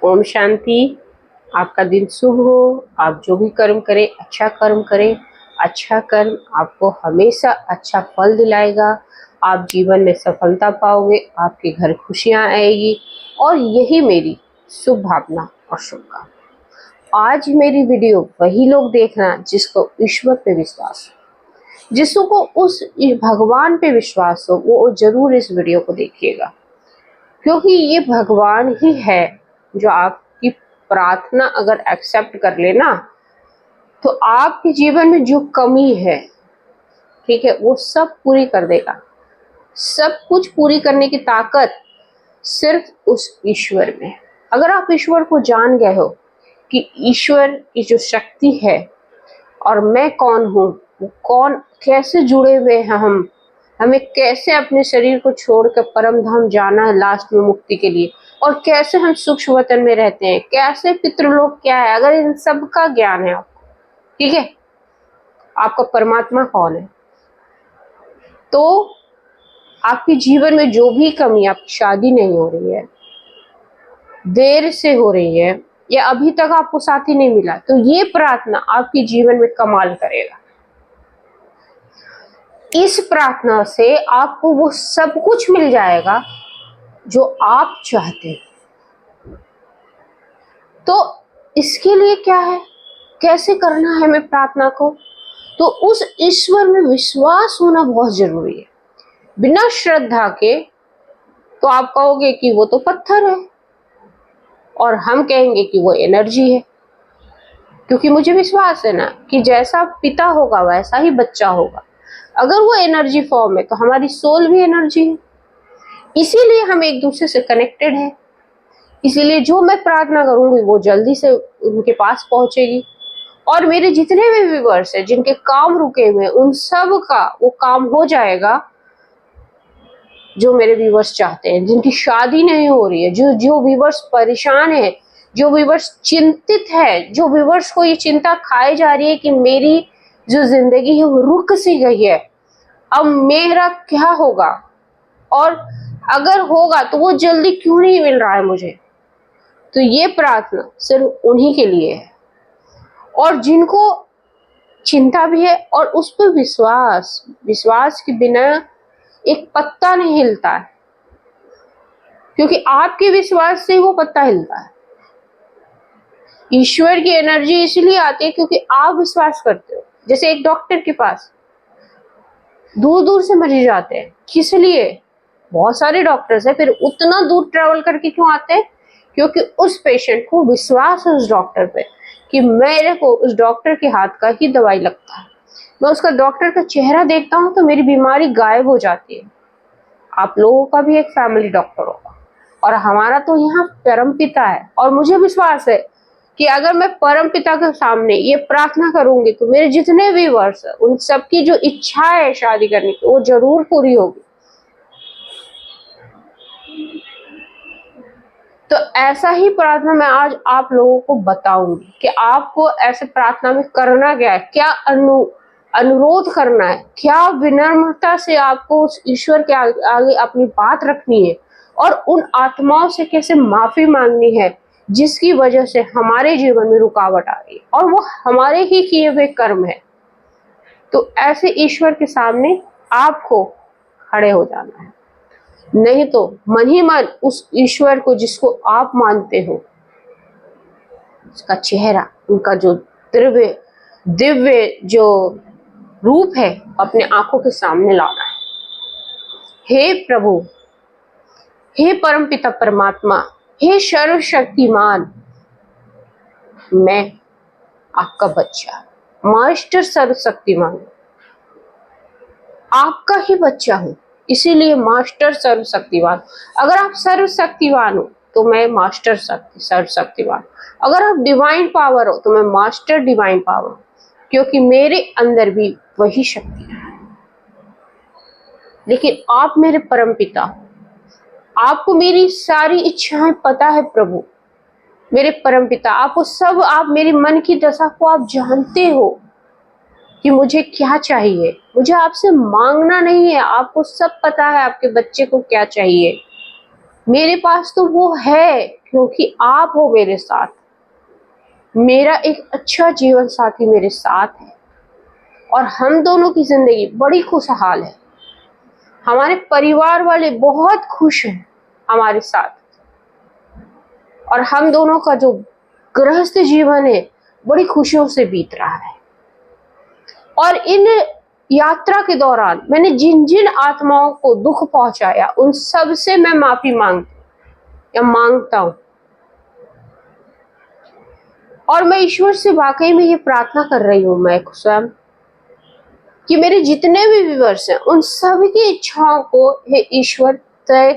ओम शांति। आपका दिन शुभ हो। आप जो भी कर्म करें अच्छा कर्म करें। अच्छा कर्म आपको हमेशा अच्छा फल दिलाएगा। आप जीवन में सफलता पाओगे, आपके घर खुशियां आएगी और यही मेरी शुभ भावना और शुभकामना। आज मेरी वीडियो वही लोग देखना जिसको ईश्वर पे विश्वास हो, जिसको उस भगवान पे विश्वास हो, वो जरूर इस वीडियो को देखिएगा, क्योंकि ये भगवान ही है जो आपकी प्रार्थना अगर एक्सेप्ट कर लेना तो आपके जीवन में जो कमी है, ठीक है, वो सब पूरी कर देगा। सब कुछ पूरी करने की ताकत सिर्फ उस ईश्वर में। अगर आप ईश्वर को जान गए हो कि ईश्वर की जो शक्ति है और मैं कौन हूँ, वो कौन, कैसे जुड़े हुए हैं हमें कैसे अपने शरीर को छोड़कर परम धाम जाना है लास्ट में मुक्ति के लिए, और कैसे हम सूक्ष्म वतन में रहते हैं, कैसे पितृलोक क्या है, अगर इन सब का ज्ञान है आपको, ठीक है, आपका परमात्मा कौन है, तो आपके जीवन में जो भी कमी, आपकी शादी नहीं हो रही है, देर से हो रही है, या अभी तक आपको साथी नहीं मिला, तो ये प्रार्थना आपके जीवन में कमाल करेगा। इस प्रार्थना से आपको वो सब कुछ मिल जाएगा जो आप चाहते हैं। तो इसके लिए क्या है, कैसे करना है हमें प्रार्थना को, तो उस ईश्वर में विश्वास होना बहुत जरूरी है। बिना श्रद्धा के तो आप कहोगे कि वो तो पत्थर है, और हम कहेंगे कि वो एनर्जी है, क्योंकि मुझे विश्वास है ना कि जैसा पिता होगा वैसा ही बच्चा होगा। अगर वो एनर्जी फॉर्म है तो हमारी सोल भी एनर्जी है, इसीलिए हम एक दूसरे से कनेक्टेड है। इसीलिए जो मैं प्रार्थना करूंगी वो जल्दी से उनके पास पहुंचेगी, और मेरे जितने भी व्यूअर्स हैं जिनके काम रुके हुए हैं उन सब का वो काम हो जाएगा जो मेरे व्यूअर्स चाहते हैं। जिनकी शादी नहीं हो रही है, जो व्यूअर्स परेशान है, जो व्यूअर्स चिंतित है, जो व्यूअर्स को ये चिंता खाई जा रही है कि मेरी जो जिंदगी है वो रुक सी गई है, अब मेरा क्या होगा, और अगर होगा तो वो जल्दी क्यों नहीं मिल रहा है मुझे, तो ये प्रार्थना सिर्फ उन्हीं के लिए है। और जिनको चिंता भी है और उस पर विश्वास के बिना एक पत्ता नहीं हिलता है, क्योंकि आपके विश्वास से वो पत्ता हिलता है। ईश्वर की एनर्जी इसलिए आती है क्योंकि आप विश्वास करते हो। जैसे एक डॉक्टर के पास दूर दूर से मरीज आते हैं, किस लिए, बहुत सारे डॉक्टर्स हैं, फिर उतना दूर ट्रेवल करके क्यों आते हैं, क्योंकि उस पेशेंट को विश्वास है उस डॉक्टर पे कि मेरे को उस डॉक्टर के हाथ का ही दवाई लगता है, मैं उसका डॉक्टर का चेहरा देखता हूँ तो मेरी बीमारी गायब हो जाती है। आप लोगों का भी एक फैमिली डॉक्टर होगा, और हमारा तो यहाँ परम पिता है, और मुझे विश्वास है कि अगर मैं परम पिता के सामने ये प्रार्थना करूंगी तो मेरे जितने भी वर्ष है उन सबकी जो इच्छा है शादी करने की वो जरूर पूरी होगी। तो ऐसा ही प्रार्थना मैं आज आप लोगों को बताऊंगी कि आपको ऐसे प्रार्थना में करना क्या है, क्या अनुरोध करना है, क्या विनम्रता से आपको उस ईश्वर के आगे अपनी बात रखनी है, और उन आत्माओं से कैसे माफी मांगनी है जिसकी वजह से हमारे जीवन में रुकावट आ रही है, और वो हमारे ही किए हुए कर्म है। तो ऐसे ईश्वर के सामने आपको खड़े हो जाना है, नहीं तो मन ही मन उस ईश्वर को जिसको आप मानते हो, उसका चेहरा, उनका जो दिव्य जो रूप है अपने आंखों के सामने लाना है। हे प्रभु, हे परमपिता परमात्मा, हे सर्वशक्तिमान, मैं आपका बच्चा, मास्टर सर्वशक्तिमान, आपका ही बच्चा हूं, इसीलिए मास्टर सर्वशक्तिवान। अगर आप सर्वशक्तिवान हो तो मैं मास्टर सर्वशक्तिवान, अगर आप डिवाइन पावर हो तो मैं मास्टर डिवाइन पावर, क्योंकि मेरे अंदर भी वही शक्ति है। लेकिन आप मेरे परम पिता, आपको मेरी सारी इच्छाएं पता है प्रभु। मेरे परम पिता, आपको सब, आप मेरे मन की दशा को आप जानते हो कि मुझे क्या चाहिए। मुझे आपसे मांगना नहीं है, आपको सब पता है आपके बच्चे को क्या चाहिए। मेरे पास तो वो है, क्योंकि आप हो मेरे साथ। मेरा एक अच्छा जीवन साथी मेरे साथ है और हम दोनों की जिंदगी बड़ी खुशहाल है। हमारे परिवार वाले बहुत खुश हैं हमारे साथ और हम दोनों का जो गृहस्थ जीवन है बड़ी खुशियों से बीत रहा है। और इन यात्रा के दौरान मैंने जिन जिन आत्माओं को दुख पहुंचाया उन सब से मैं माफी मांगता हूं। और मैं ईश्वर से वाकई में ये प्रार्थना कर रही हूं, मैं स्वयं, कि मेरे जितने भी व्यूअर्स हैं उन सभी की इच्छाओं को हे ईश्वर तय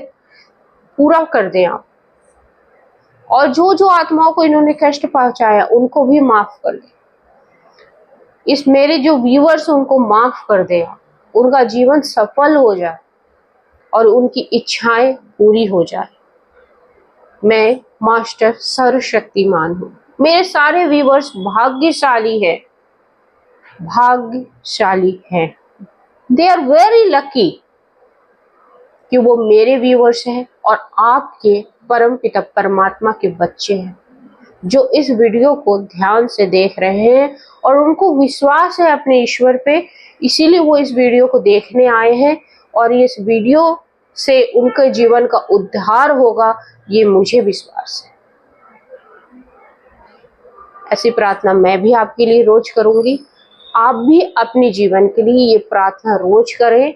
पूरा कर दें आप। और जो जो आत्माओं को इन्होंने कष्ट पहुंचाया उनको भी माफ कर दें। इस मेरे जो व्यूअर्स उनको माफ कर दे, उनका जीवन सफल हो जाए और उनकी इच्छाएं पूरी हो जाए। मैं मास्टर सर्वशक्तिमान हूँ। मेरे सारे व्यूअर्स भाग्यशाली हैं। दे आर वेरी लकी कि वो मेरे व्यूअर्स हैं और आपके परम पिता परमात्मा के बच्चे हैं जो इस वीडियो को ध्यान से देख रहे हैं और उनको विश्वास है अपने ईश्वर पे, इसीलिए वो इस वीडियो को देखने आए हैं और इस वीडियो से उनके जीवन का उद्धार होगा, ये मुझे विश्वास है। ऐसी प्रार्थना मैं भी आपके लिए रोज करूंगी। आप भी अपने जीवन के लिए ये प्रार्थना रोज करें,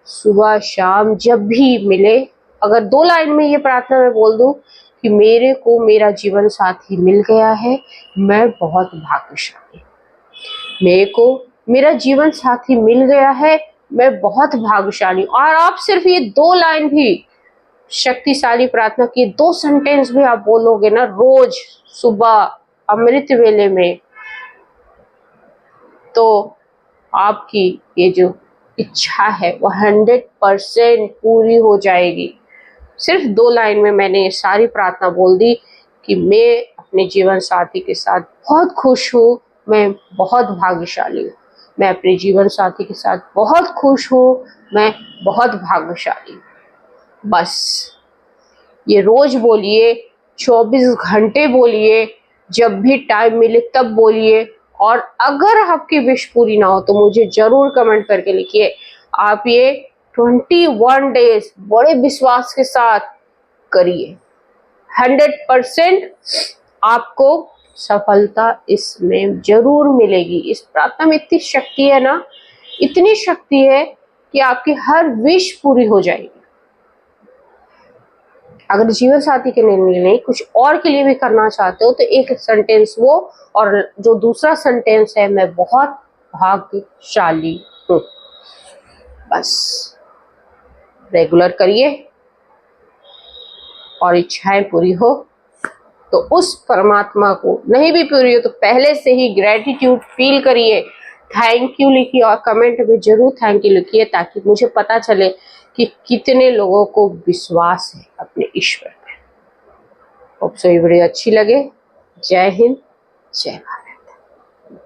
सुबह शाम जब भी मिले। अगर 2 लाइन में ये प्रार्थना मैं बोल दूं कि मेरे को मेरा जीवन साथी मिल गया है, मैं बहुत भाग्यशाली। मेरे को मेरा जीवन साथी मिल गया है, मैं बहुत भाग्यशाली। और आप सिर्फ ये 2 लाइन भी शक्तिशाली प्रार्थना की 2 सेंटेंस भी आप बोलोगे ना रोज सुबह अमृत वेले में, तो आपकी ये जो इच्छा है वो 100% पूरी हो जाएगी। सिर्फ 2 लाइन में मैंने ये सारी प्रार्थना बोल दी कि मैं अपने जीवन साथी के साथ बहुत खुश हूँ, मैं बहुत भाग्यशाली हूँ। मैं अपने जीवन साथी के साथ बहुत खुश हूँ, मैं बहुत भाग्यशाली हूँ। बस ये रोज बोलिए, 24 घंटे बोलिए, जब भी टाइम मिले तब बोलिए। और अगर आपकी विश पूरी ना हो तो मुझे जरूर कमेंट करके लिखिए। आप ये 21 डेज बड़े विश्वास के साथ करिए, 100% आपको सफलता इसमें जरूर मिलेगी। इस प्रार्थना में इतनी शक्ति है ना, इतनी शक्ति है कि आपकी हर विश पूरी हो जाएगी। अगर जीवन साथी के लिए नहीं कुछ और के लिए भी करना चाहते हो तो एक सेंटेंस वो, और जो दूसरा सेंटेंस है मैं बहुत भाग्यशाली हूँ। बस रेगुलर करिए और इच्छाएं पूरी हो तो उस परमात्मा को, नहीं भी पूरी हो तो पहले से ही ग्रेटिट्यूड फील करिए, थैंक यू लिखिए और कमेंट में जरूर थैंक यू लिखिए ताकि मुझे पता चले कि कितने लोगों को विश्वास है अपने ईश्वर पे। होप सो ये वीडियो अच्छी लगे। जय हिंद, जय भारत।